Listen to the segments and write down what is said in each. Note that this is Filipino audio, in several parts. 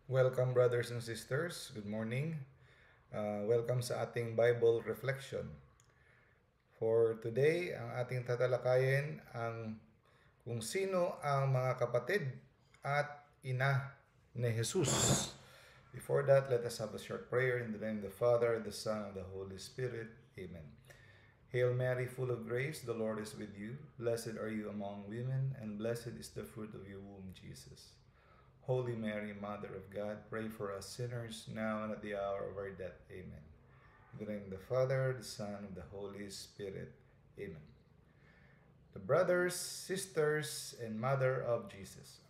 Welcome brothers and sisters. Good morning. Welcome sa ating Bible Reflection. For today, ang ating tatalakayin ang kung sino ang mga kapatid at ina ni Jesus. Before that, let us have a short prayer in the name of the Father, the Son, and the Holy Spirit. Amen. Hail Mary, full of grace, the Lord is with you. Blessed are you among women, and blessed is the fruit of your womb, Jesus. Holy Mary, Mother of God, pray for us sinners, now and at the hour of our death. Amen. In the name of the Father, the Son, and the Holy Spirit. Amen. The brothers, sisters, and mother of Jesus.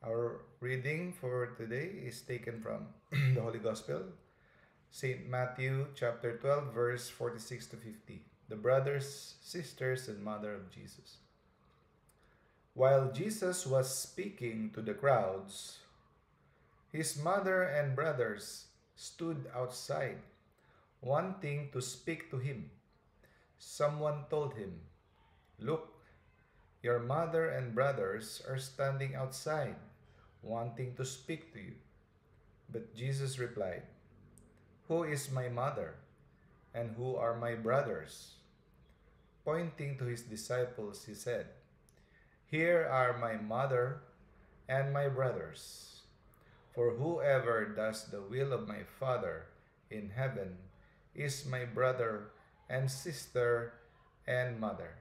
Our reading for today is taken from the Holy Gospel, St. Matthew chapter 12, verse 46 to 50. The brothers, sisters, and mother of Jesus. While Jesus was speaking to the crowds, his mother and brothers stood outside, wanting to speak to him. Someone told him, "Look, your mother and brothers are standing outside, wanting to speak to you." But Jesus replied, "Who is my mother, and who are my brothers?" Pointing to his disciples, he said, "Here are my mother and my brothers. For whoever does the will of my Father in heaven is my brother and sister and mother."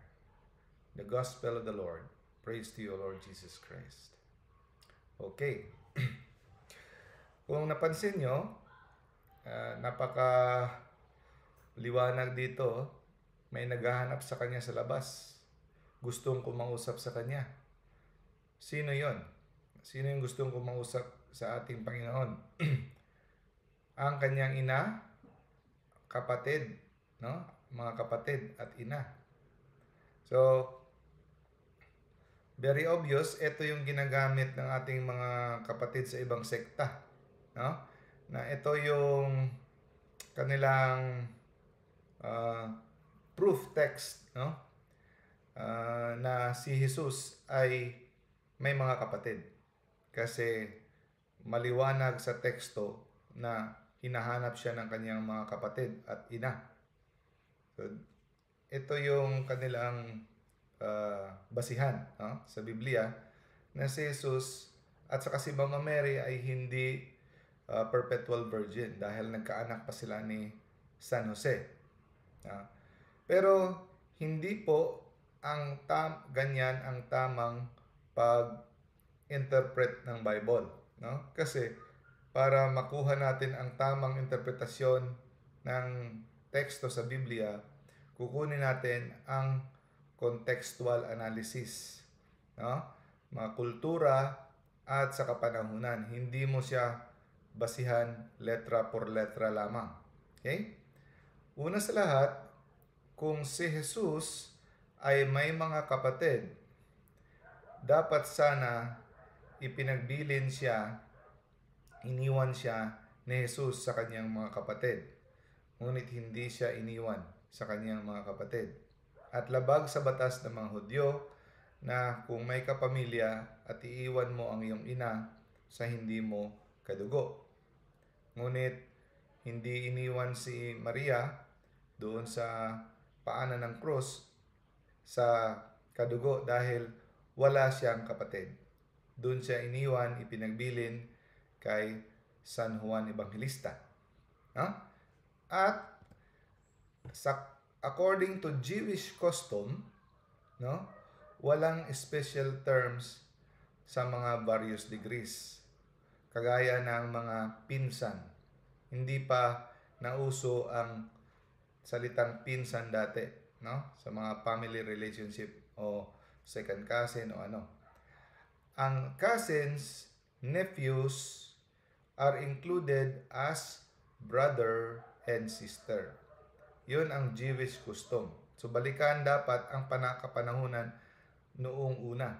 The Gospel of the Lord. Praise to you, Lord Jesus Christ. Okay. Kung napansin nyo, napaka liwanag dito. May naghahanap sa kanya sa labas. Gustong kumausap sa kanya. Sino yon? Sino yung gustong kumausap sa ating Panginoon? Ang kanyang ina, kapatid, no? Mga kapatid at ina. So, very obvious, ito yung ginagamit ng ating mga kapatid sa ibang sekta, no? Na ito yung kanilang proof text, no? Na si Jesus ay may mga kapatid. Kasi maliwanag sa teksto na hinahanap siya ng kanyang mga kapatid at ina. So, ito yung kanilang basihan, no? Sa Biblia na si Jesus at saka si Mama Mary ay hindi perpetual virgin dahil nagkaanak pa sila ni San Jose. Pero hindi po ganyan ang tamang pag-interpret ng Bible, no? Kasi para makuha natin ang tamang interpretasyon ng teksto sa Biblia, kukunin natin ang contextual analysis, no? Mga kultura at sa kapanahunan. Hindi mo siya basihan letra por letra lamang. Okay? Una sa lahat, kung si Jesus ay may mga kapatid, dapat sana ipinagbilin siya, iniwan siya ni Jesus sa kanyang mga kapatid. Ngunit hindi siya iniwan sa kanyang mga kapatid. At labag sa batas ng mga Hudyo na kung may kapamilya at iiwan mo ang iyong ina sa hindi mo kadugo. Ngunit hindi iniwan si Maria doon sa paanan ng krus sa kadugo dahil wala siyang kapatid. Doon siya iniwan, ipinagbilin kay San Juan Evangelista. No? At according to Jewish custom, no, walang special terms sa mga various degrees. Kagaya ng mga pinsan. Hindi pa nauso ang salitang pinsan dati, no? Sa mga family relationship o second cousin o ano. Ang cousins, nephews are included as brother and sister. Yun ang Jewish custom. So balikan dapat ang panakapanahunan noong una.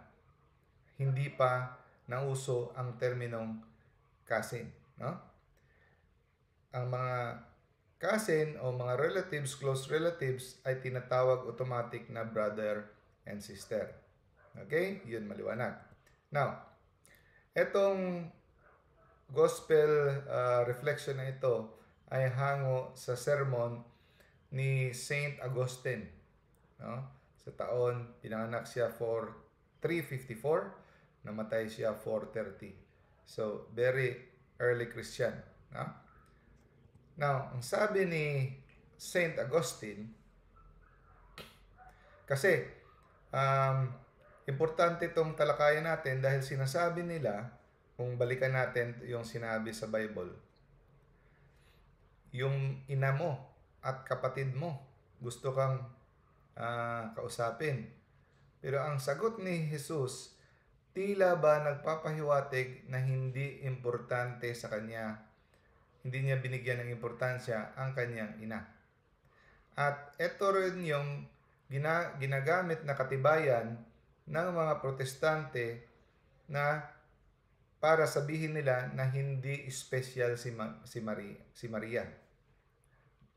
Hindi pa nauso ang terminong cousin, no? Ang mga cousin o mga relatives, close relatives, ay tinatawag automatic na brother and sister. Okay? Yun, maliwanag. Now, etong gospel reflection na ito ay hango sa sermon ni Saint Augustine. No? Sa taon, pinanganak siya for 354, namatay siya 430. So, very early Christian. No? Now, ang sabi ni Saint Augustine, kasi importante itong talakayan natin dahil sinasabi nila, kung balikan natin yung sinabi sa Bible, yung ina mo at kapatid mo gusto kang kausapin. Pero ang sagot ni Jesus, tila ba nagpapahiwatig na hindi importante sa kanya, hindi niya binigyan ng importansya ang kanyang ina. At ito rin yung ginagamit na katibayan ng mga protestante na para sabihin nila na hindi special si Maria.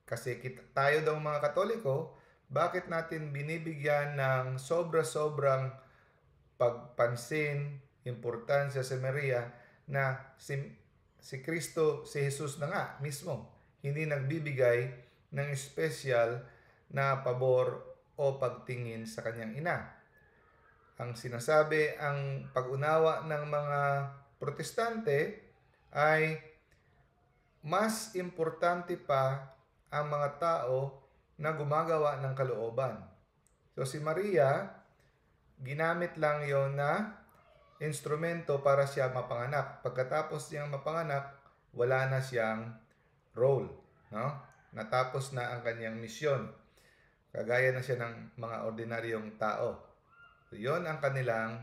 Kasi tayo daw mga Katoliko, bakit natin binibigyan ng sobra-sobrang pagpansin, importansya si Maria na si Kristo, si Jesus na nga mismo, hindi nagbibigay ng special na pabor o pagtingin sa kanyang ina. Ang sinasabi, ang pag-unawa ng mga protestante ay mas importante pa ang mga tao na gumagawa ng kalooban. So si Maria, ginamit lang yon na instrumento para siya mapanganak. Pagkatapos niyang mapanganak, wala na siyang role. No? Natapos na ang kanyang misyon. Kagaya na siya ng mga ordinaryong tao. So yon ang kanilang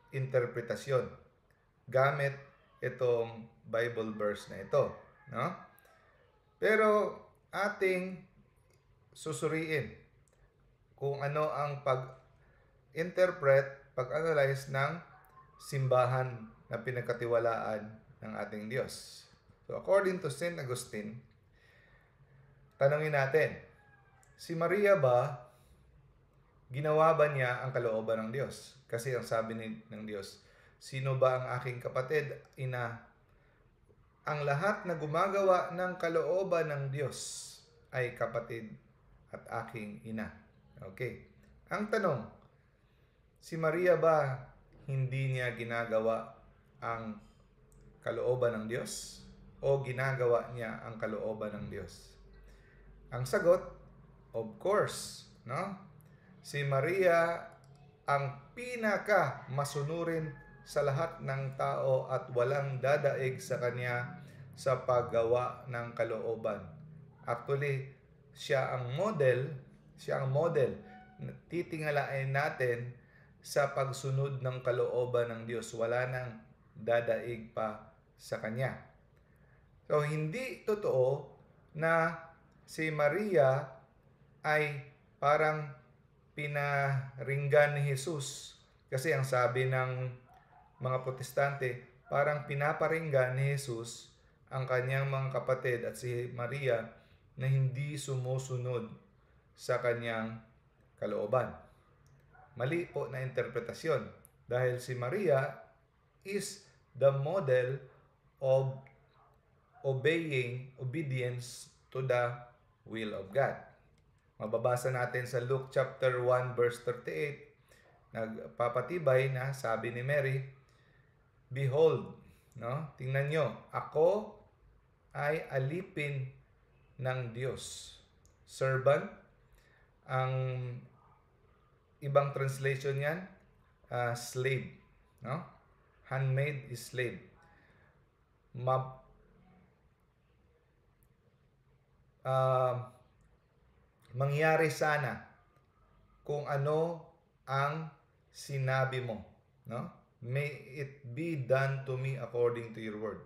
interpretasyon gamit itong Bible verse na ito, no? Pero ating susuriin kung ano ang pag-interpret, pag-analyze ng simbahan na pinagkatiwalaan ng ating Diyos. So according to Saint Augustine, tanungin natin, si Maria ba, ginawa ba niya ang kalooban ng Diyos? Kasi ang sabi ng Diyos, sino ba ang aking kapatid, ina? Ang lahat na gumagawa ng kalooban ng Diyos ay kapatid at aking ina. Okay. Ang tanong, si Maria ba hindi niya ginagawa ang kalooban ng Diyos? O ginagawa niya ang kalooban ng Diyos? Ang sagot, of course, no? Si Maria ang pinaka masunurin sa lahat ng tao at walang dadaig sa kanya sa paggawa ng kalooban. Actually, siya ang model titingalain natin sa pagsunod ng kalooban ng Diyos. Wala nang dadaig pa sa kanya. So, hindi totoo na si Maria ay parang pinaringgan ni Jesus. Kasi ang sabi ng mga protestante, parang pinaparinggan ni Jesus ang kanyang mga kapatid at si Maria na hindi sumusunod sa kanyang kalooban. Mali po na interpretasyon dahil si Maria is the model of obedience to the will of God. Mababasa natin sa Luke chapter 1 verse 38, nagpapatibay na sabi ni Mary, behold, no? Tingnan nyo, ako ay alipin ng Diyos. Servant, ang ibang translation yan, slave, no? Handmaid is slave. Mangyari sana kung ano ang sinabi mo, no? May it be done to me according to your word.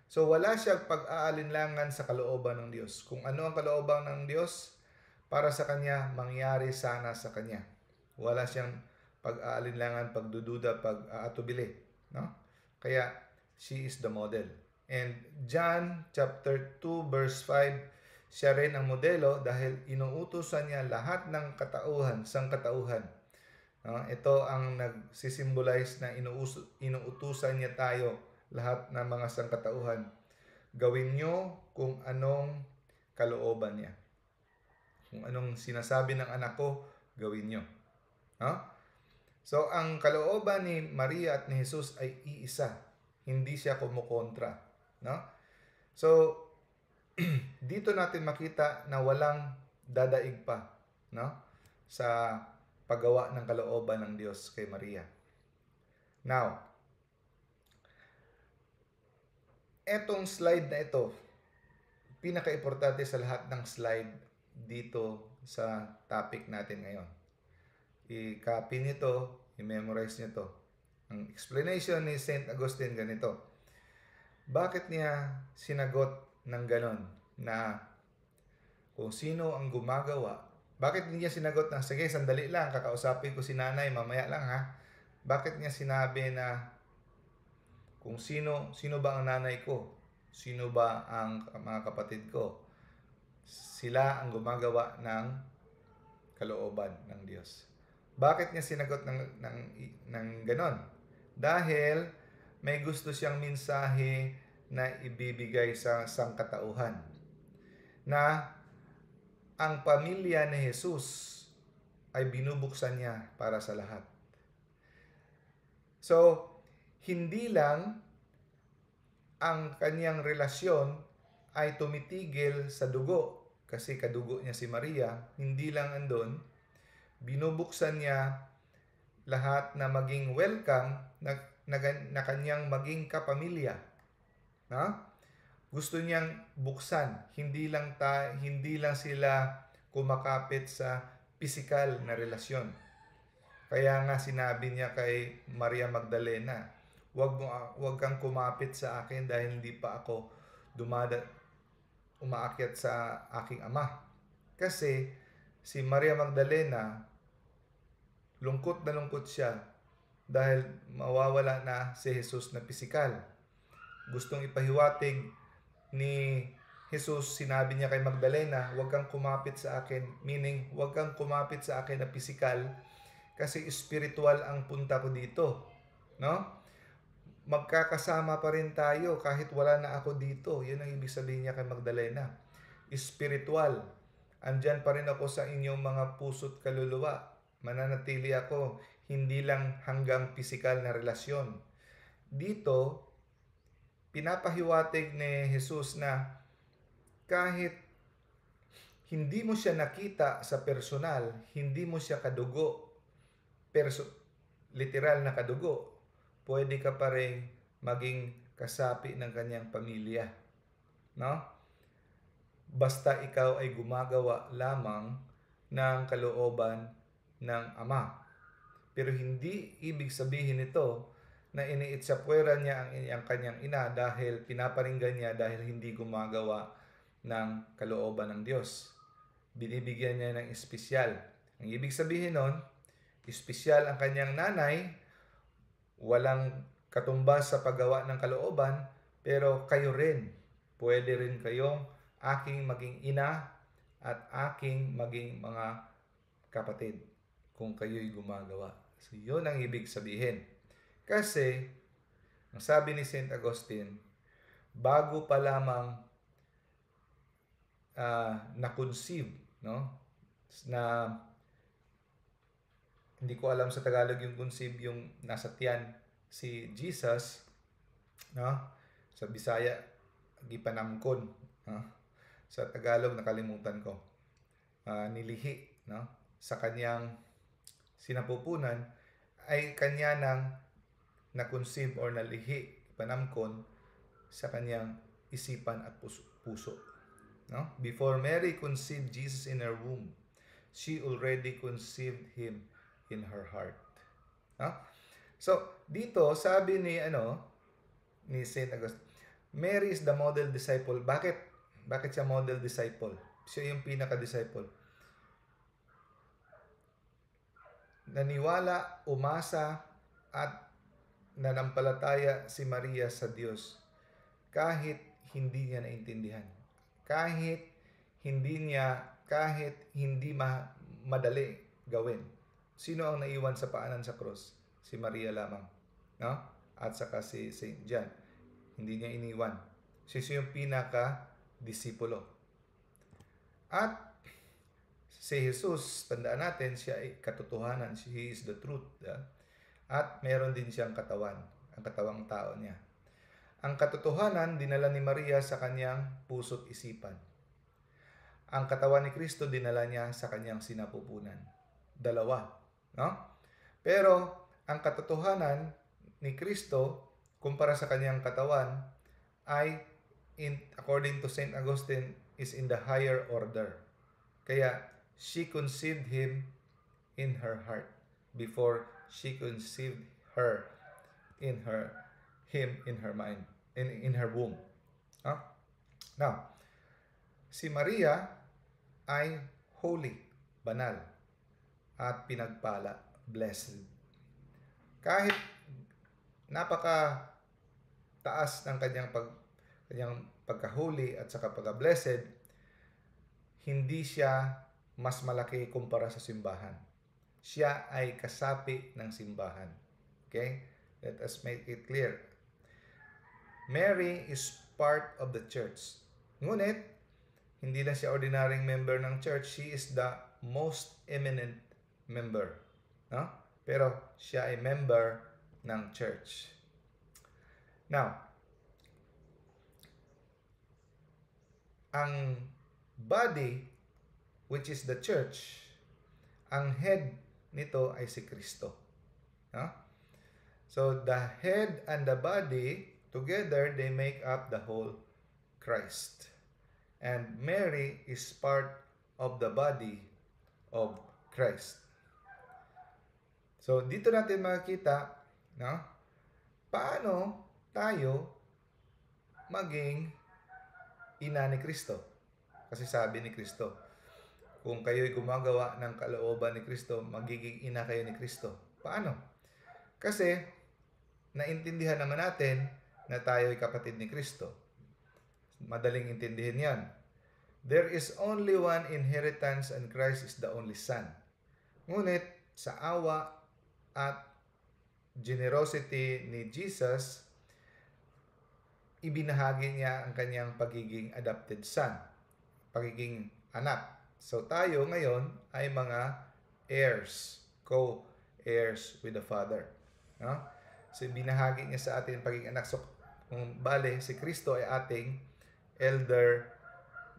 So wala siyang pag-aalinlangan sa kalooban ng Diyos. Kung ano ang kalooban ng Diyos para sa kanya, mangyari sana sa kanya. Wala siyang pag-aalinlangan, pagdududa, pag-aatubili, no? Kaya she is the model. And John chapter 2 verse 5, siya rin ang modelo dahil inuutusan niya lahat ng katauhan, sangkatauhan. Ito ang nagsisimbolize na inuutusan niya tayo lahat ng mga sangkatauhan. Gawin nyo kung anong kalooban niya. Kung anong sinasabi ng anak ko, gawin nyo. No? So, ang kalooban ni Maria at ni Jesus ay iisa. Hindi siya kumukontra. No? So, dito natin makita na walang dadaig pa, no? Sa paggawa ng kalooban ng Diyos kay Maria. Now, etong slide na ito, pinaka-importante sa lahat ng slide dito sa topic natin ngayon. I-copy nito, i-memorize nyo to. Ang explanation ni St. Augustine ganito. Bakit niya sinagot ng ganon na kung sino ang gumagawa? Bakit niya sinagot na, sige, sandali lang, kakausapin ko si nanay, mamaya lang ha. Bakit niya sinabi na kung sino ba ang nanay ko? Sino ba ang mga kapatid ko? Sila ang gumagawa ng kalooban ng Diyos. Bakit niya sinagot ng ganon? Dahil may gusto siyang mensahe na ibibigay sa sangkatauhan. Na ang pamilya ni Jesus ay binubuksan niya para sa lahat. So, hindi lang ang kanyang relasyon ay tumitigil sa dugo kasi kadugo niya si Maria, hindi lang andon, binubuksan niya lahat na maging welcome na kanyang maging kapamilya. No? Gusto niyang buksan, hindi lang sila kumakapit sa pisikal na relasyon. Kaya nga sinabi niya kay Maria Magdalena, Huwag kang kumapit sa akin dahil hindi pa ako umaakyat sa aking ama. Kasi si Maria Magdalena, lungkot na lungkot siya dahil mawawala na si Jesus na pisikal. Gustong ipahiwatig ni Jesus, sinabi niya kay Magdalena, huwag kang kumapit sa akin. Meaning, huwag kang kumapit sa akin na pisikal kasi spiritual ang punta ko dito. No? Magkakasama pa rin tayo kahit wala na ako dito. Yun ang ibig sabihin niya kay Magdalena. Spiritual. Andyan pa rin ako sa inyong mga puso't kaluluwa. Mananatili ako, hindi lang hanggang pisikal na relasyon. Dito, pinapahiwatig ni Jesus na kahit hindi mo siya nakita sa personal, hindi mo siya kadugo, literal na kadugo, pwede ka pa rin maging kasapi ng kanyang pamilya. No? Basta ikaw ay gumagawa lamang ng kalooban ng Ama. Pero hindi ibig sabihin ito na iniitsapwera niya ang kanyang ina dahil pinaparinggan niya dahil hindi gumagawa ng kalooban ng Diyos. Binibigyan niya ng espesyal. Ang ibig sabihin nun, espesyal ang kanyang nanay, walang katumbas sa paggawa ng kalooban, pero kayo rin, pwede rin kayong aking maging ina at aking maging mga kapatid kung kayo'y gumagawa. So, yun ang ibig sabihin. Kasi, ang sabi ni St. Augustine, bago pa lamang na-conceive, no? Na hindi ko alam sa Tagalog yung conceive, yung nasa tiyan si Jesus, no? Sa Bisaya, gipanamkon, no? Sa Tagalog nakalimutan ko. Nilihi, no? Sa kanyang sinapupunan ay kanya nang na-conceive or nalihi, panamkon sa kanyang isipan at puso. No? Before Mary conceived Jesus in her womb, she already conceived him in her heart. No? So, dito sabi ni St. Augustine, Mary is the model disciple. Bakit siya model disciple? Siya yung pinaka-disciple. Naniwala, umasa, at nanampalataya si Maria sa Diyos kahit hindi niya naintindihan. Kahit hindi madali gawin. Sino ang naiwan sa paanan sa cross? Si Maria lamang, no? At saka si St. John. Hindi niya iniwan. Siya yung pinaka-disipulo. At si Jesus, tandaan natin, siya ay katotohanan. He is the truth. At meron din siyang katawan. Ang katawang tao niya. Ang katotohanan, dinala ni Maria sa kanyang puso't isipan. Ang katawan ni Kristo, dinala niya sa kanyang sinapupunan. Dalawa. No? Pero, ang katotohanan ni Kristo, kumpara sa kanyang katawan, ay, according to St. Augustine, is in the higher order. Kaya, she conceived him in her heart before she conceived him in her mind, in her womb. Huh? Now, si Maria ay holy, banal, at pinagpala, blessed. Kahit napaka taas ng kanyang pagka-holy at saka pagka-blessed, hindi siya mas malaki kumpara sa simbahan. Siya ay kasapi ng simbahan. Okay? Let us make it clear. Mary is part of the church. Ngunit, hindi lang siya ordinaryong member ng church. She is the most eminent member. No? Pero siya ay member ng church. Now, ang body, which is the church, ang head nito ay si Kristo. No? So, the head and the body, together, they make up the whole Christ. And Mary is part of the body of Christ. So, dito natin makikita, no? Paano tayo maging ina ni Kristo? Kasi sabi ni Kristo, kung kayo'y gumagawa ng kalooban ni Kristo, magiging ina kayo ni Kristo. Paano? Kasi, naintindihan naman natin na tayo'y kapatid ni Kristo. Madaling intindihin yan. There is only one inheritance and Christ is the only Son. Ngunit, sa awa at generosity ni Jesus, ibinahagi niya ang kanyang pagiging adopted son, pagiging anak. So tayo ngayon ay mga heirs, co-heirs with the Father. No? So binahagi niya sa atin pagiging anak. So kung bale, si Kristo ay ating elder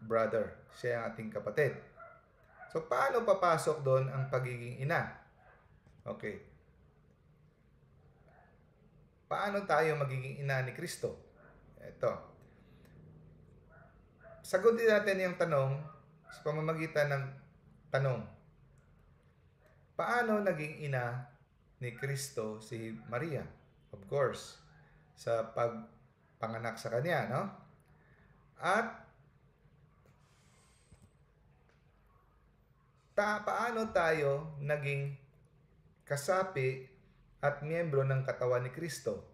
brother. Siya ang ating kapatid. So paano papasok doon ang pagiging ina? Okay. Paano tayo magiging ina ni Kristo? Ito. Sagutin natin yung tanong sa pamamagitan ng tanong. Paano naging ina ni Kristo si Maria? Of course, sa pagpanganak sa kanya, no? At paano tayo naging kasapi at miyembro ng katawan ni Kristo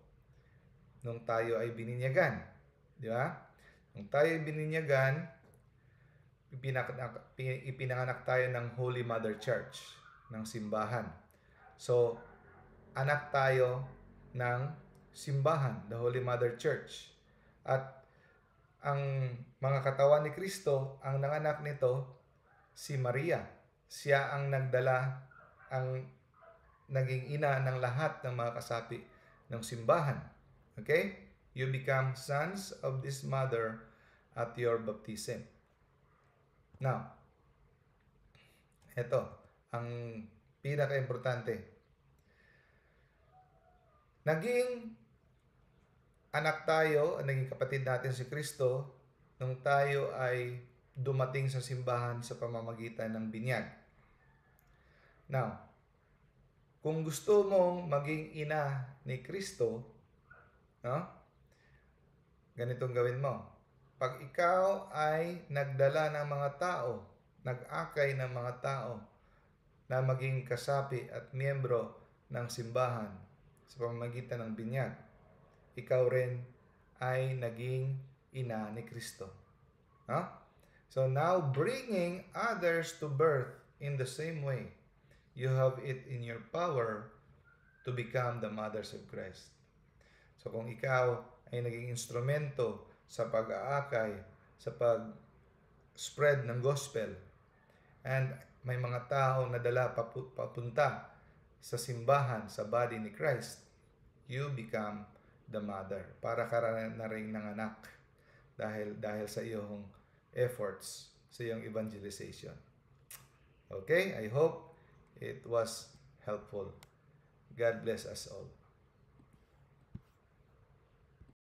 nung tayo ay bininyagan? Di ba? Nung tayo ay bininyagan, ipinanganak tayo ng Holy Mother Church, ng simbahan. So, anak tayo ng simbahan, the Holy Mother Church. At ang mga katawan ni Kristo, ang nanganak nito, si Maria. Siya ang nagdala, ang naging ina ng lahat ng mga kasapi ng simbahan. Okay? You become sons of this mother at your baptism. Now, ito, ang pinaka-importante. Naging anak tayo, naging kapatid natin si Kristo, nung tayo ay dumating sa simbahan sa pamamagitan ng binyag. Now, kung gusto mong maging ina ni Kristo, no? Ganitong gawin mo. Pag ikaw ay nagdala ng mga tao, nag-akay ng mga tao na maging kasapi at miyembro ng simbahan sa pamamagitan ng binyag, ikaw rin ay naging ina ni Kristo. No? So now, bringing others to birth in the same way, you have it in your power to become the mothers of Christ. So kung ikaw ay naging instrumento sa pag-aakay, sa pag-spread ng gospel. And may mga tao na dala papunta sa simbahan, sa body ni Christ, you become the mother. Para ka na rin nanganak dahil sa iyong efforts, sa iyong evangelization. Okay, I hope it was helpful. God bless us all.